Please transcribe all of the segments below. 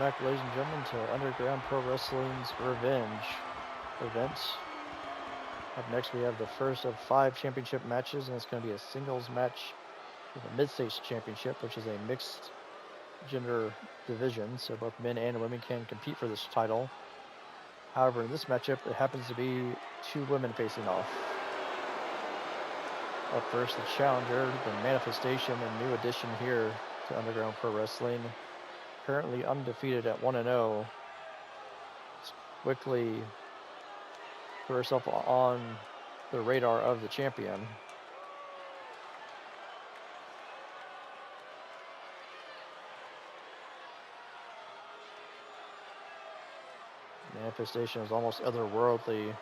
back, ladies and gentlemen, to Underground Pro Wrestling's Revenge event. Up next, we have the first of 5 championship matches, and it's going to be a singles match for the Mid-States Championship, which is a mixed gender division, so both men and women can compete for this title. However, in this matchup, it happens to be 2 women facing off. Up first, the challenger, the Manifestation, a new addition here to Underground Pro Wrestling. Currently undefeated at 1-0. Quickly put herself on the radar of the champion. Manifestation is almost otherworldly.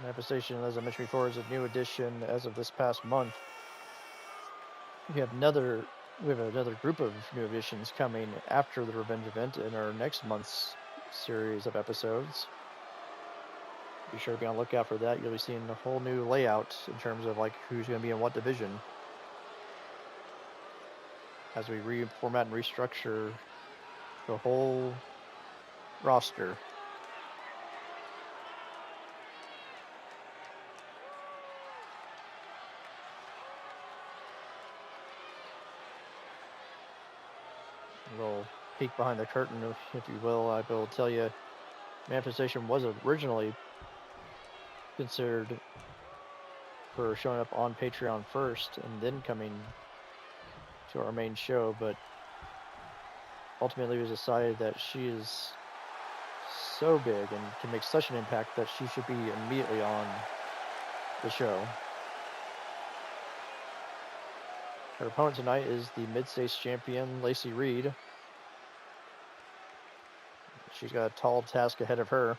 Manifestation, as I mentioned before, is a new addition as of this past month. We have another group of new additions coming after the Revenge event in our next month's series of episodes. Be sure to be on the lookout for that. You'll be seeing a whole new layout in terms of like who's going to be in what division as we reformat and restructure the whole roster. A little peek behind the curtain, if you will. I will tell you, Manifestation was originally considered for showing up on Patreon first and then coming to our main show, but ultimately it was decided that she is so big and can make such an impact that she should be immediately on the show. Her opponent tonight is the Mid-States champion, Lacey Reed. She's got a tall task ahead of her.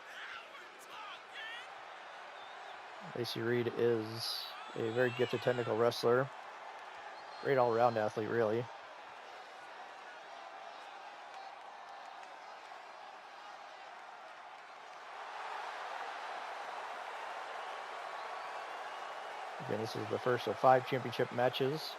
Lacey Reed is a very gifted technical wrestler. Great all-around athlete, really. Again, this is the first of 5 championship matches.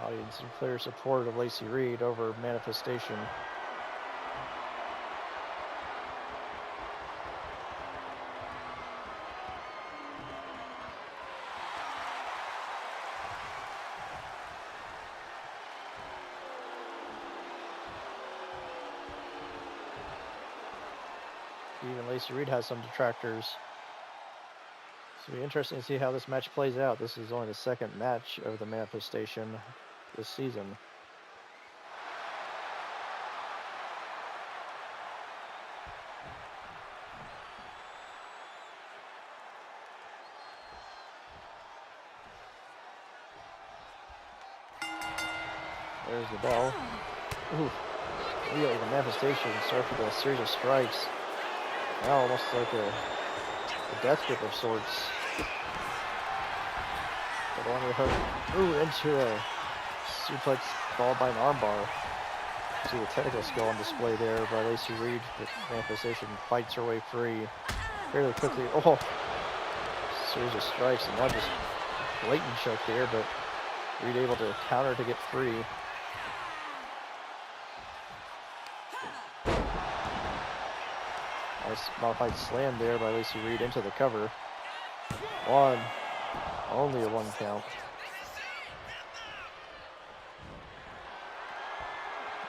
Audience in clear support of Lacey Reed over Manifestation. Even Lacey Reed has some detractors. So it'll be interesting to see how this match plays out. This is only the second match of the Manifestation this season. There's the bell. Ooh, really, the Manifestation starts with a series of strikes. Now almost like a death grip of sorts. But on the hook. Ooh, into a suplex followed by an armbar. See the technical skill on display there by Lacey Reed. The Manifestation fights her way free fairly quickly. Oh, series of strikes, and now just blatant choke there, but Reed able to counter to get free. Nice modified slam there by Lacey Reed into the cover. One, only a 1 count.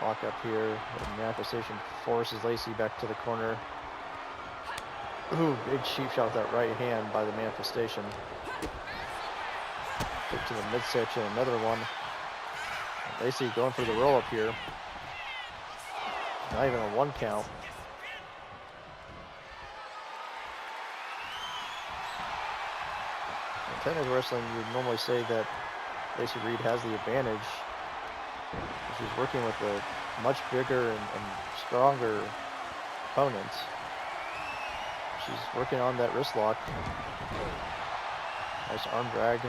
Lock up here. The manifestation forces Lacey back to the corner. Ooh, big cheap shot with that right hand by the manifestation. Kick to the midsection, another one. Lacey going for the roll up here. Not even a 1 count. In technical wrestling, you'd normally say that Lacey Reed has the advantage. She's working with a much bigger and stronger opponent. She's working on that wrist lock. Nice arm drag.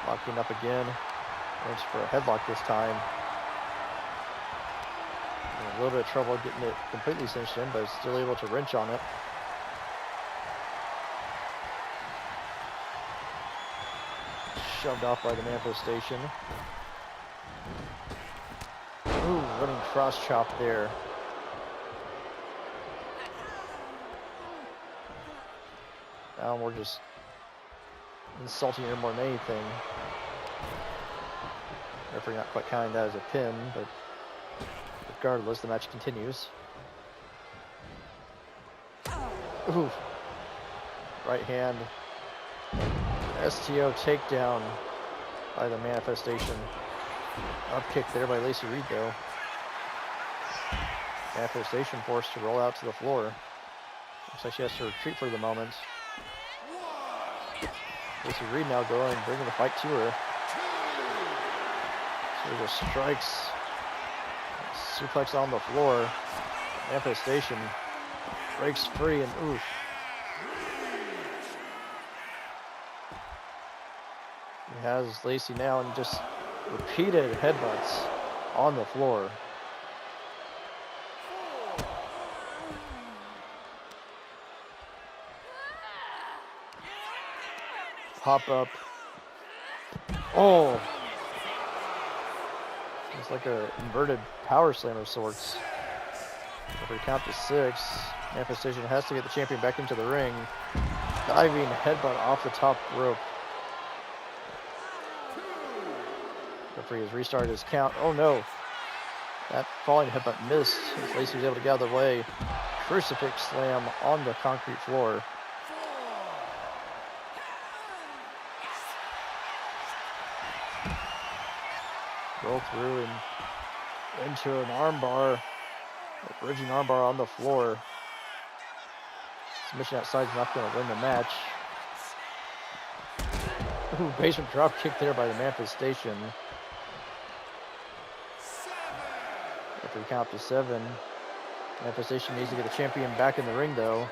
Locking up again. Goes for a headlock this time. A little bit of trouble getting it completely cinched in, but still able to wrench on it. Shoved off by the manifestation. Ooh, running cross chop there. Now we're just insulting her more than anything. Referee not quite counting that as a pin, but regardless, the match continues. Ooh. Right hand. STO takedown by the manifestation. Up kick there by Lacey Reed though. Manifestation forced to roll out to the floor. Looks like she has to retreat for the moment. Lacey Reed now going, bringing the fight to her. So just strikes. Suplex on the floor. Manifestation breaks free and oof. He has Lacey now and just repeated headbutts on the floor. Pop up. Oh! It's like a inverted power slam of sorts. Every count to 6. Manifestation has to get the champion back into the ring. Diving headbutt off the top rope. Referee has restarted his count. Oh no! That falling headbutt missed. Lacey was able to get out of the way. Crucifix slam on the concrete floor. Roll through and into an armbar. A bridging armbar on the floor. Submission outside is not going to win the match. Ooh, basement drop kick there by the manifestation. Referee count to 7. Manifestation needs to get the champion back in the ring though.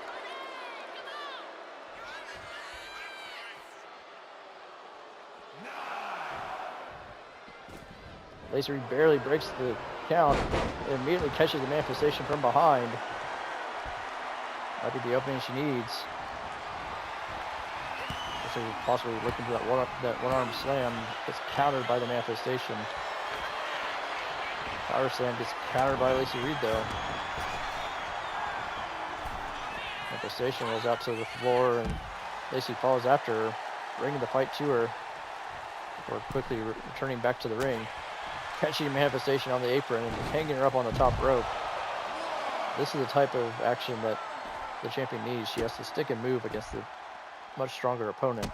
Lacey Reed barely breaks the count and immediately catches the manifestation from behind. Might be the opening she needs. So possibly looking for that one-arm slam. Gets countered by the manifestation. Power slam gets countered by Lacey Reed though. Manifestation rolls out to the floor and Lacey follows after her, bringing the fight to her. Before quickly returning back to the ring. Catching manifestation on the apron and hanging her up on the top rope. This is the type of action that the champion needs. She has to stick and move against the much stronger opponent.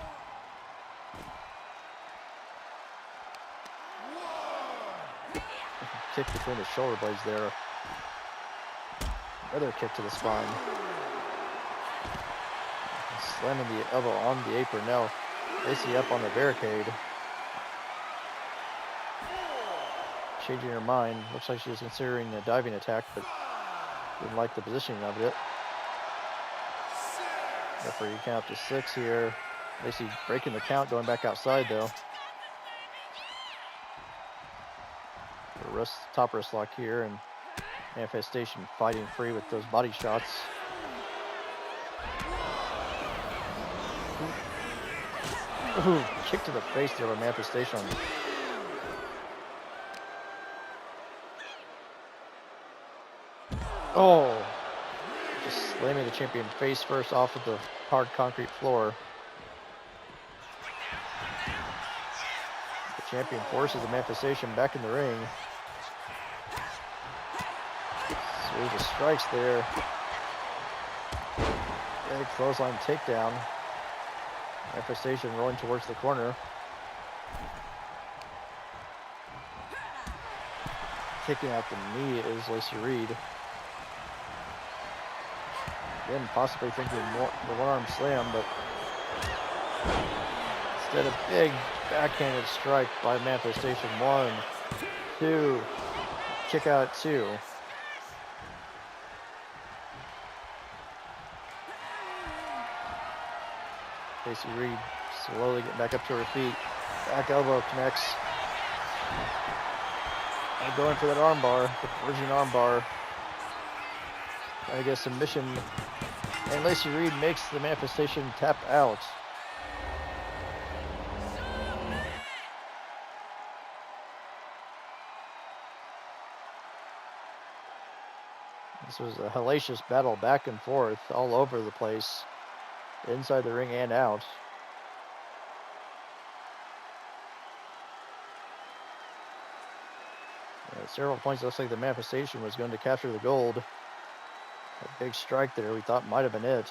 Kick between the shoulder blades there. Another kick to the spine. Slamming the elbow on the apron. Now Lacey up on the barricade. Changing her mind. Looks like she was considering a diving attack, but didn't like the positioning of it. Referee count up to 6 here. Lacey breaking the count, going back outside though. The top wrist lock here, and manifestation fighting free with those body shots. Ooh, kick to the face there by manifestation. Oh, just slamming the champion face first off of the hard concrete floor. The champion forces the manifestation back in the ring. Series with strikes there. Big clothesline takedown. Manifestation rolling towards the corner. Kicking out the knee is Lacey Reed. Again, possibly thinking the one-arm slam, but instead a big backhanded strike by Manifestation. 1, 2, kick out 2. Lacey Reed slowly getting back up to her feet. Back elbow connects. And going for that armbar, the Virgin armbar. Trying to get a submission. And Lacey Reed makes the Manifestation tap out. This was a hellacious battle back and forth all over the place, inside the ring and out. At several points, it looks like the Manifestation was going to capture the gold. A big strike there we thought might have been it.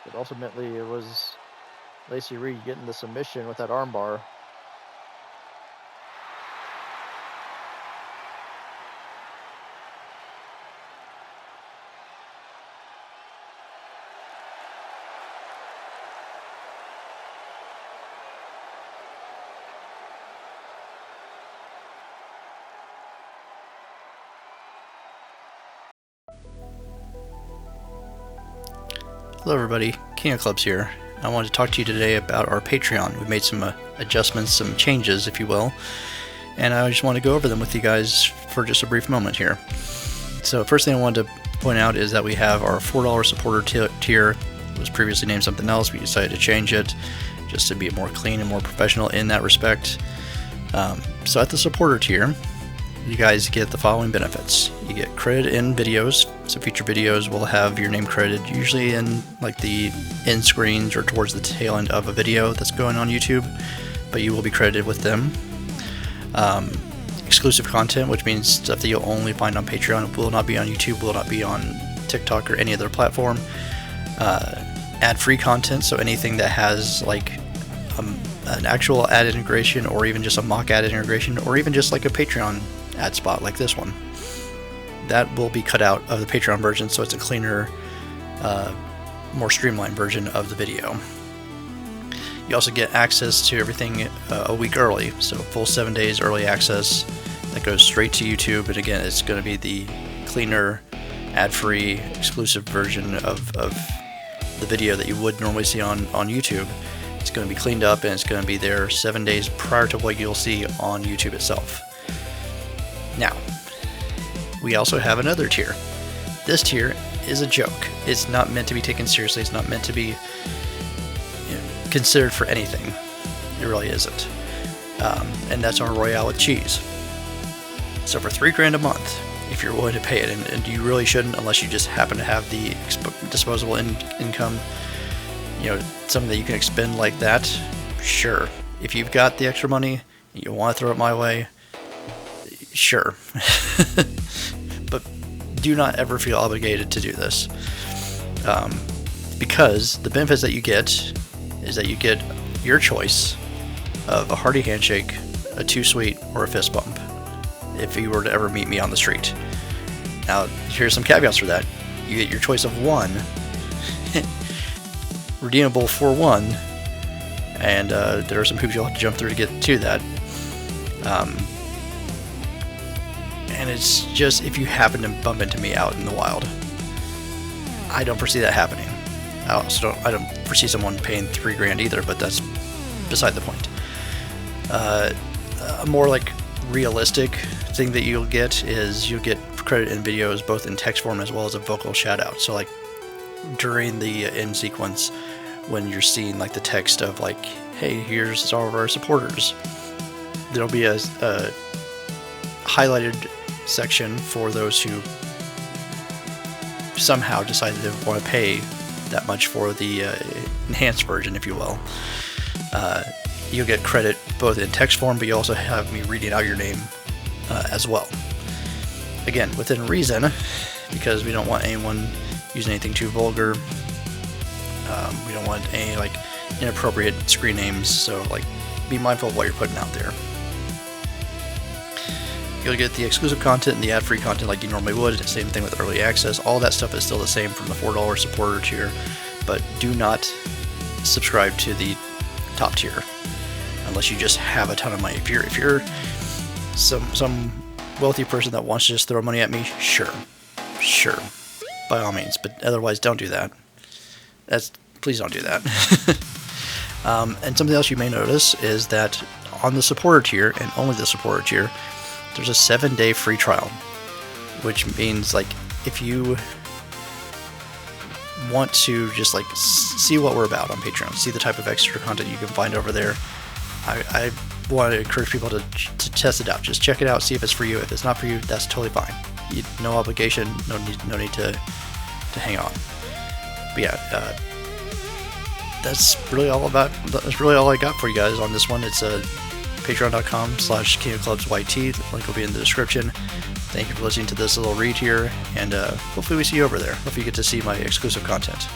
But ultimately, it was Lacey Reed getting the submission with that armbar. Hello everybody, King of Clubs here. I wanted to talk to you today about our Patreon. We've made some adjustments, some changes if you will, and I just want to go over them with you guys for just a brief moment here. So first thing I wanted to point out is that we have our $4 supporter tier. It was previously named something else. We decided to change it just to be more clean and more professional in that respect. So at the supporter tier, you guys get the following benefits. You get credit in videos, so future videos will have your name credited, usually in like the end screens or towards the tail end of a video that's going on YouTube, but you will be credited with them. Exclusive content, which means stuff that you'll only find on Patreon, will not be on YouTube, will not be on TikTok or any other platform. Ad-free content, so anything that has like an actual ad integration, or even just a mock ad integration, or even just like a Patreon ad spot like this one, that will be cut out of the Patreon version, so it's a cleaner, more streamlined version of the video. You also get access to everything a week early, so full 7 days early access that goes straight to YouTube, and again, it's going to be the cleaner, ad-free, exclusive version of the video that you would normally see on YouTube. It's going to be cleaned up, and it's going to be there 7 days prior to what you'll see on YouTube itself. Now, we also have another tier. This tier is a joke. It's not meant to be taken seriously. It's not meant to be considered for anything. It really isn't. And that's our Royale with cheese. So for $3 a month, if you're willing to pay it, and you really shouldn't unless you just happen to have the disposable income, something that you can expend like that, sure. If you've got the extra money and you want to throw it my way, sure. But do not ever feel obligated to do this, because the benefits that you get is that you get your choice of a hearty handshake, a too sweet, or a fist bump if you were to ever meet me on the street. Now here's some caveats for that. You get your choice of one, redeemable for one, and there are some hoops you'll have to jump through to get to that. And it's just if you happen to bump into me out in the wild. I don't foresee that happening. I don't foresee someone paying $3 either, but that's beside the point. A more like realistic thing that you'll get is you'll get credit in videos both in text form as well as a vocal shout out. So like during the end sequence, when you're seeing like the text of like, hey, here's all of our supporters, there'll be a highlighted section for those who somehow decided to want to pay that much for the enhanced version, if you will. you'll get credit both in text form, but you also have me reading out your name as well. Again, within reason, because we don't want anyone using anything too vulgar. We don't want any like inappropriate screen names, so like be mindful of what you're putting out there. You'll get the exclusive content and the ad-free content like you normally would. Same thing with early access. All that stuff is still the same from the $4 supporter tier, but do not subscribe to the top tier unless you just have a ton of money. If you're some wealthy person that wants to just throw money at me, sure, by all means. But otherwise, don't do that. Please don't do that. And something else you may notice is that on the supporter tier, and only the supporter tier, there's a 7-day free trial, which means like if you want to just like see what we're about on Patreon, see the type of extra content you can find over there, I want to encourage people to test it out. Just check it out, see if it's for you. If it's not for you, that's totally fine. No obligation, no need to hang on. But yeah, that's really all I got for you guys on this one. It's patreon.com/KingofClubsYT. The link will be in the description. Thank you for listening to this little read here, and hopefully we see you over there. Hopefully you get to see my exclusive content.